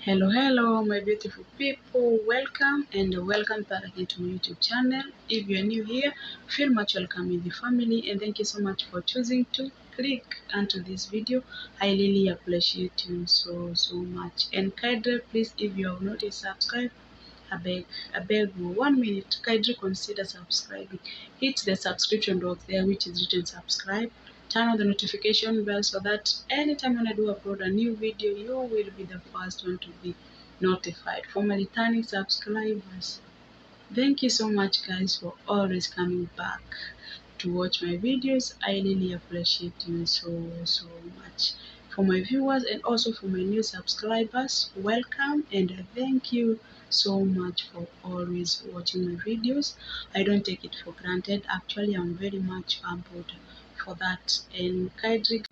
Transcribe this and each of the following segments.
Hello, my beautiful people. Welcome and welcome back again to my YouTube channel. If you're new here, feel much welcome in the family, and thank you so much for choosing to click onto this video. I really appreciate you so much. And kindly, please, if you have not yet subscribed, I beg you, 1 minute, kindly consider subscribing. Hit the subscription box there, which is written subscribe. Turn on the notification bell so that anytime when I do upload a new video, you will be the first one to be notified. For my returning subscribers, thank you so much, guys, for always coming back to watch my videos. I really appreciate you so much. For my viewers and also for my new subscribers, welcome and thank you so much for always watching my videos. I don't take it for granted. Actually, I'm very much humbled for that, and kindly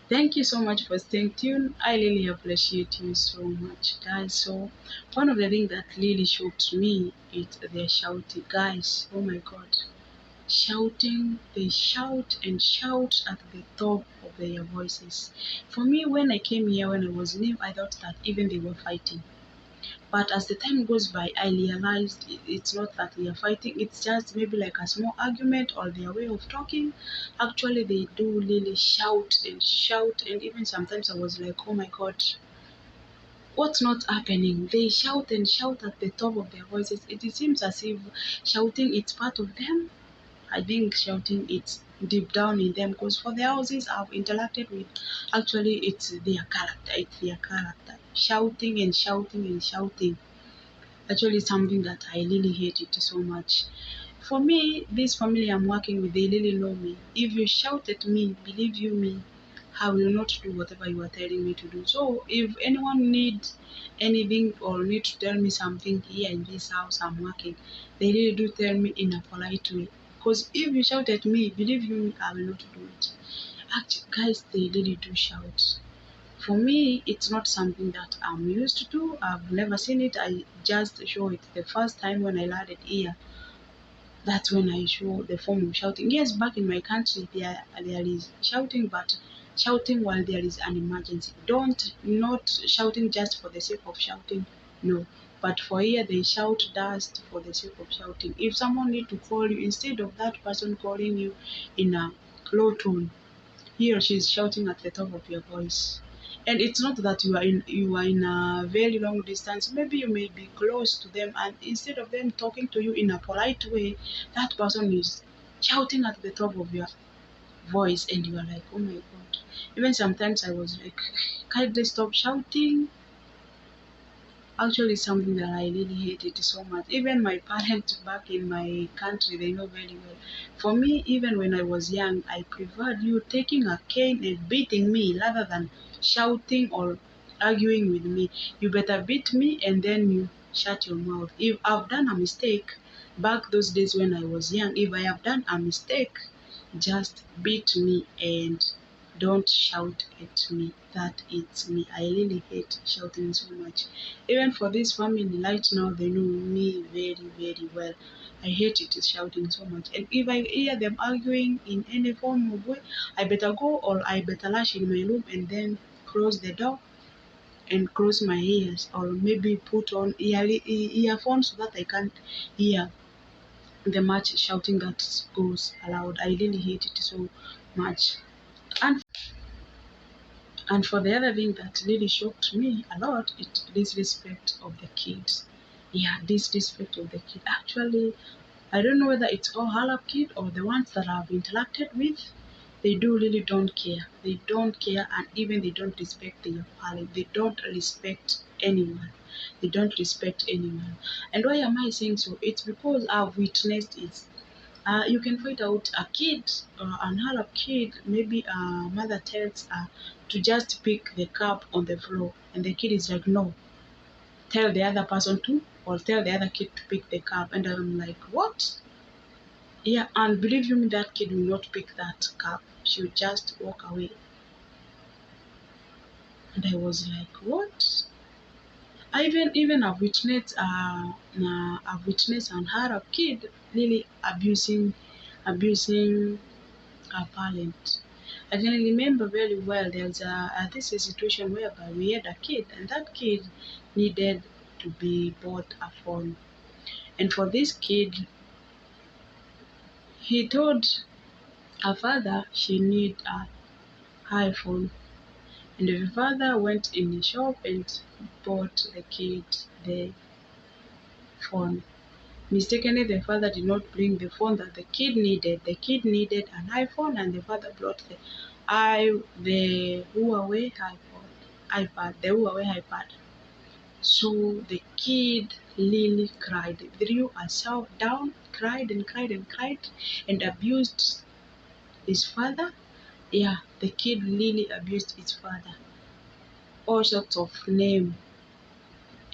thank you so much for staying tuned. I really appreciate you so much, guys. So one of the things that really shocked me is their shouting, guys. Oh my god, shouting. They shout and shout at the top of their voices. For me, when I came here, when I was new, I thought that even they were fighting. But as the time goes by, I realized it's not that they are fighting, it's just maybe like a small argument or their way of talking. Actually, they do really shout and shout, and even sometimes I was like, oh my god, what's not happening? They shout and shout at the top of their voices. It seems as if shouting is part of them. I think shouting it's deep down in them, because for the houses I've interacted with, actually it's their character. It's their character. Shouting and shouting and shouting. Actually, something that I really hate it so much. For me, this family I'm working with, they really know me. If you shout at me, believe you me, I will not do whatever you are telling me to do. So if anyone needs anything or need to tell me something here in this house I'm working, they really do tell me in a polite way. Because if you shout at me, believe you me, I will not do it. Actually, guys, they really do shout. For me, it's not something that I'm used to. I've never seen it. I just show it the first time when I landed here. That's when I show the form of shouting. Yes, back in my country, there is shouting, but shouting while there is an emergency. Don't not shouting just for the sake of shouting. No, but for here they shout just for the sake of shouting. If someone need to call you, instead of that person calling you in a low tone, he or she is shouting at the top of your voice. And it's not that you are in a very long distance. Maybe you may be close to them, and instead of them talking to you in a polite way, that person is shouting at the top of your voice, and you are like, oh my god. Even sometimes I was like, can't they stop shouting? Actually, something that I really hated so much. Even my parents back in my country, they know very well. For me, even when I was young, I preferred you taking a cane and beating me rather than shouting or arguing with me. You better beat me and then you shut your mouth. If I've done a mistake, back those days when I was young, if I have done a mistake, just beat me and don't shout at me. That is me. I really hate shouting so much. Even for this family right now, they know me very well. I hate it shouting so much. And if I hear them arguing in any form of way, I better go or I better lash in my room and then close the door and close my ears, or maybe put on earphones so that I can't hear the much shouting that goes aloud. I really hate it so much. And And for the other thing that really shocked me a lot, it's disrespect of the kids. Yeah, disrespect of the kid. Actually, I don't know whether it's all Arab kid or the ones that I've interacted with. They do really don't care. They don't care, and even they don't respect their parents. They don't respect anyone. They don't respect anyone. And why am I saying so? It's because I've witnessed it. You can find out a kid, an Arab kid, maybe a mother tells to just pick the cup on the floor, and the kid is like, no, tell the other person to, or tell the other kid to pick the cup. And I'm like, what? Yeah, and believe you me, that kid will not pick that cup. She'll just walk away. And I was like, what? I even I've witnessed an Arab kid really abusing her parent. I can remember very well there's this a situation whereby we had a kid, and that kid needed to be bought a phone. And for this kid, he told her father she need a iPhone. And the father went in the shop and bought the kid the phone. Mistakenly, the father did not bring the phone that the kid needed. The kid needed an iPhone, and the father brought the Huawei the Huawei iPad. So the kid really cried, threw herself down, cried and cried and cried, and abused his father. Yeah, the kid really abused his father, all sorts of name.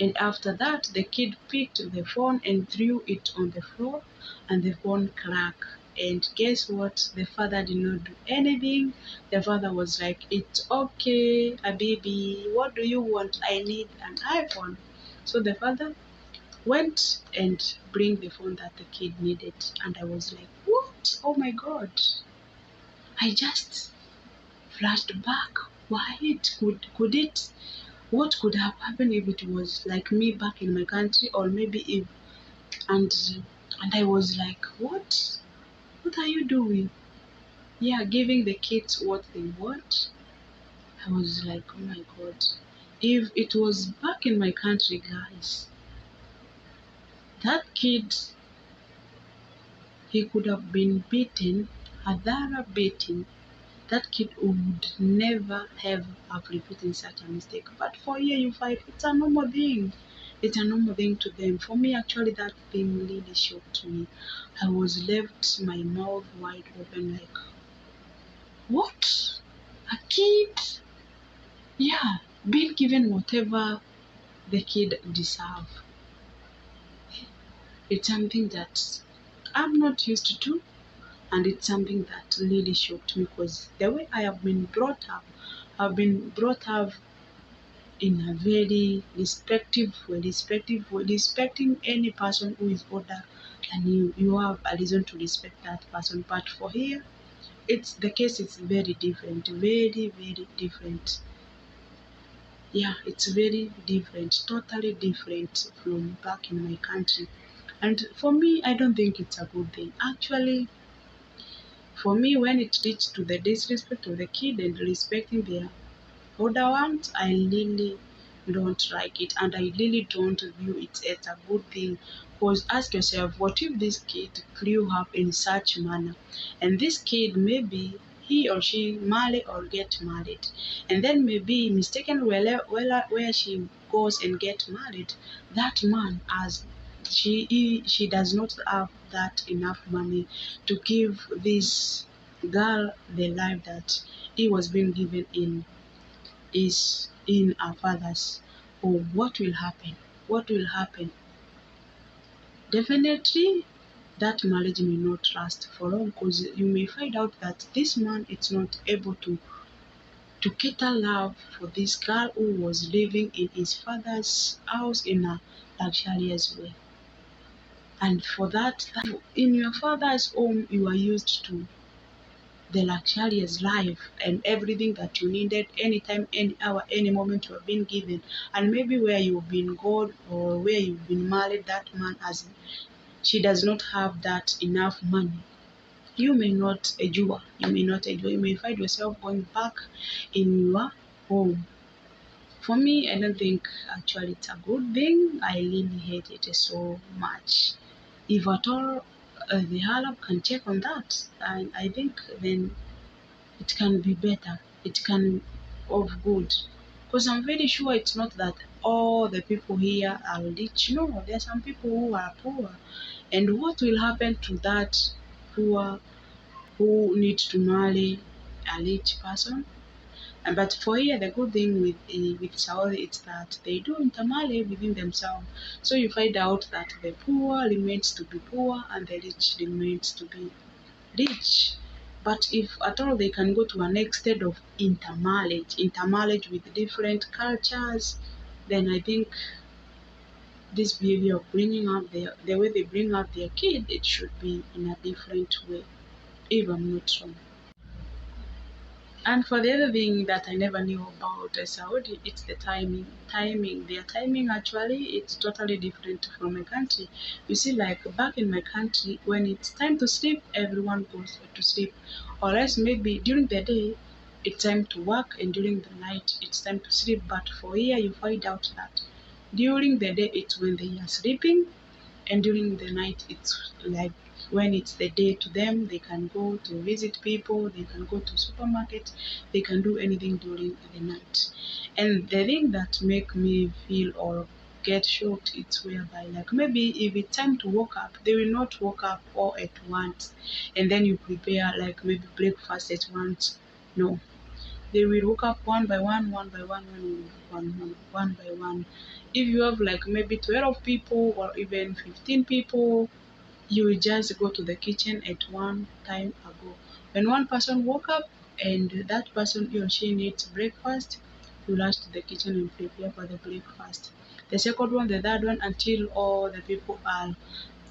And after that, the kid picked the phone and threw it on the floor, and the phone cracked. And guess what? The father did not do anything. The father was like, "It's okay, a baby. What do you want? I need an iPhone." So the father went and bring the phone that the kid needed. And I was like, "What? Oh my God." I just flashed back. Why it could it what could have happened if it was like me back in my country, or maybe if and and I was like, what are you doing? Yeah, giving the kids what they want. I was like, oh my God, if it was back in my country, guys, that kid, he could have been beaten, a thorough beating. That kid would never have repeated such a mistake. But for here you find it's a normal thing. It's a normal thing to them. For me, actually, that thing really shocked me. I was left my mouth wide open, like, what? A kid? Yeah, being given whatever the kid deserve. It's something that I'm not used to, and it's something that really shocked me because the way I have been brought up, I've been brought up in a very respecting any person who is older than you. You have a reason to respect that person. But for here, it's the case is very different, very, very different. Yeah, it's very different, totally different from back in my country. And for me, I don't think it's a good thing. Actually, for me, when it leads to the disrespect of the kid and respecting their older ones, I really don't like it, and I really don't view it as a good thing. Because ask yourself, what if this kid grew up in such manner, and this kid maybe he or she marry or get married, and then maybe mistaken where she goes and get married, that man has she does not have that enough money to give this girl the life that he was being given is in our father's home. What will happen? What will happen? Definitely, that marriage may not last for long because you may find out that this man is not able to cater love for this girl who was living in his father's house in a luxurious way. And for that, in your father's home, you are used to the luxurious life and everything that you needed anytime, any hour, any moment you have been given. And maybe where you've been gone or where you've been married, that man has she does not have that enough money. You may not endure. You may not endure. You may find yourself going back in your home. For me, I don't think actually it's a good thing. I really hate it so much. If at all the Arab can check on that, I think then it can be better. It can of good. Because I'm very sure it's not that all the people here are rich. No, there are some people who are poor. And what will happen to that poor who needs to marry a rich person? But for here, the good thing with Saudi is that they do intermarry within themselves. So you find out that the poor remains to be poor and the rich remains to be rich. But if at all they can go to an extent of intermarriage with different cultures, then I think this behavior of bringing up the way they bring up their kid, it should be in a different way, if I'm not wrong. And for the other thing that I never knew about Saudi, it's the timing. Their timing actually, it's totally different from my country. You see, like back in my country, when it's time to sleep, everyone goes to sleep. Or else maybe during the day, it's time to work, and during the night, it's time to sleep. But for here, you find out that during the day, it's when they are sleeping, and during the night it's like when it's the day to them, they can go to visit people, they can go to supermarket, they can do anything during the night. And the thing that make me feel or get shocked, it's whereby like maybe if it's time to wake up, they will not wake up all at once and then you prepare like maybe breakfast at once. No, they will wake up one by one, one by one. If you have like maybe 12 people or even 15 people, you will just go to the kitchen at one time ago. When one person woke up and that person he or she needs breakfast, you rush to the kitchen and prepare for the breakfast. The second one, the third one, until all the people are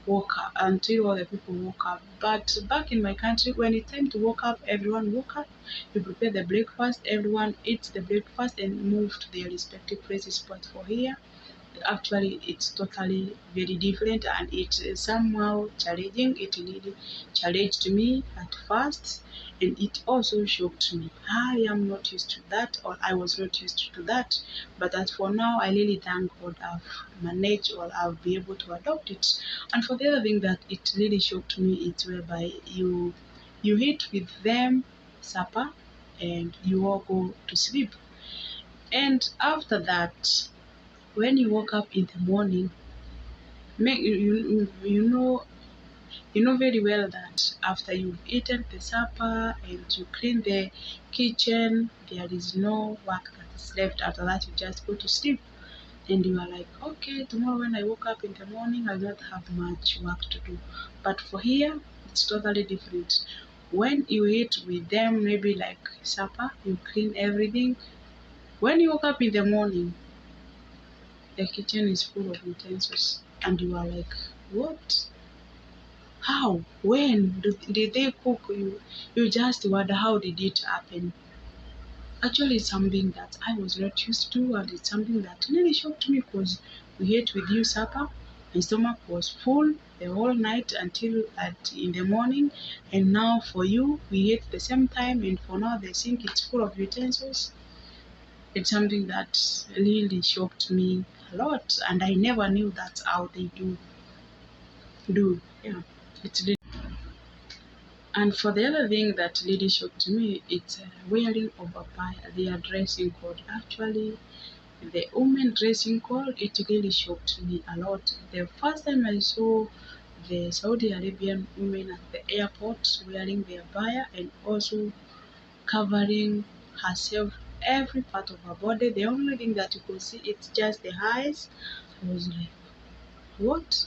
woke up, until all the people woke up. But back in my country, when it's time to wake up, everyone woke up. You prepare the breakfast, everyone eats the breakfast and move to their respective places. But for here, actually it's totally very different and it's somehow challenging. It really challenged me at first and it also shocked me. I am not used to that, or I was not used to that, but as for now I really thank God I've managed or I've been able to adopt it. And for the other thing that it really shocked me, it's whereby you eat with them supper and you all go to sleep, and after that when you wake up in the morning, make you know very well that after you've eaten the supper and you clean the kitchen, there is no work that is left. After that, you just go to sleep. And you are like, okay, tomorrow when I woke up in the morning, I don't have much work to do. But for here, it's totally different. When you eat with them, maybe like supper, you clean everything. When you wake up in the morning, the kitchen is full of utensils. And you are like, what? How? When? Did they cook you? You just wonder how did it happen? Actually, it's something that I was not used to, and it's something that really shocked me because we ate with you supper. My stomach was full the whole night until at in the morning, and now for you, we ate the same time, and for now the sink is full of utensils. It's something that really shocked me a lot, and I never knew that's how they do. Yeah, it's really. And for the other thing that really shocked me, it's wearing of abaya, their dressing code. Actually, the women dressing code, it really shocked me a lot. The first time I saw the Saudi Arabian women at the airport wearing their abaya and also covering herself every part of her body. The only thing that you could see it's just the eyes. I was like, what?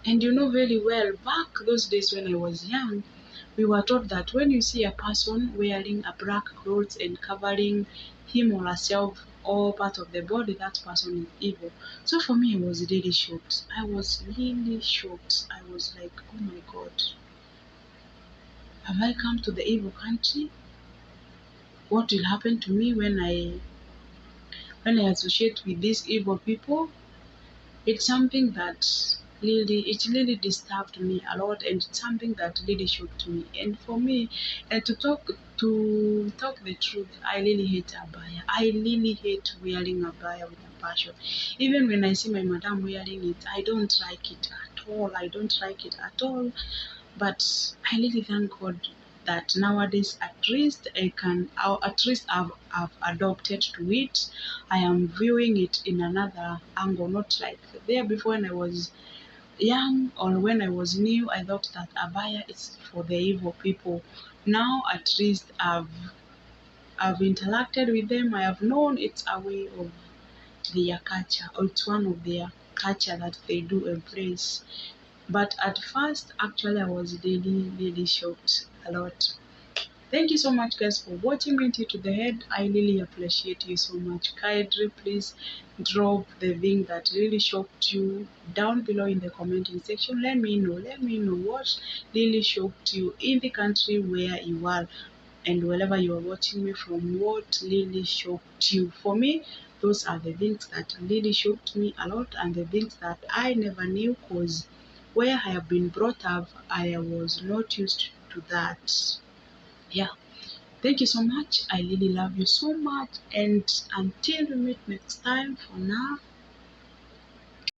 And you know very well, back those days when I was young, we were taught that when you see a person wearing a black clothes and covering him or herself all part of the body, that person is evil. So for me, I was really shocked. I was really shocked. I was like, oh my God, have I come to the evil country? What will happen to me when I associate with these evil people? It's something that really disturbed me a lot, and it's something that really shocked me. And for me, to talk the truth, I really hate abaya. I really hate wearing abaya with a passion. Even when I see my madam wearing it, I don't like it at all. I don't like it at all. But I really thank God that nowadays at least I've adopted to it. I am viewing it in another angle, not like there before when I was young or when I was new. I thought that abaya is for the evil people. Now at least I've interacted with them. I have known it's a way of their culture, or it's one of their culture that they do embrace. But at first, actually, I was really shocked a lot. Thank you so much, guys, for watching me until to the end. I really appreciate you so much. Kindly, please drop the thing that really shocked you down below in the commenting section. Let me know. Let me know what really shocked you in the country where you are. and wherever you are watching me from, what really shocked you. For me, those are the things that really shocked me a lot, and the things that I never knew, because where I have been brought up, I was not used to that. Yeah. Thank you so much. I really love you so much. And until we meet next time, for now,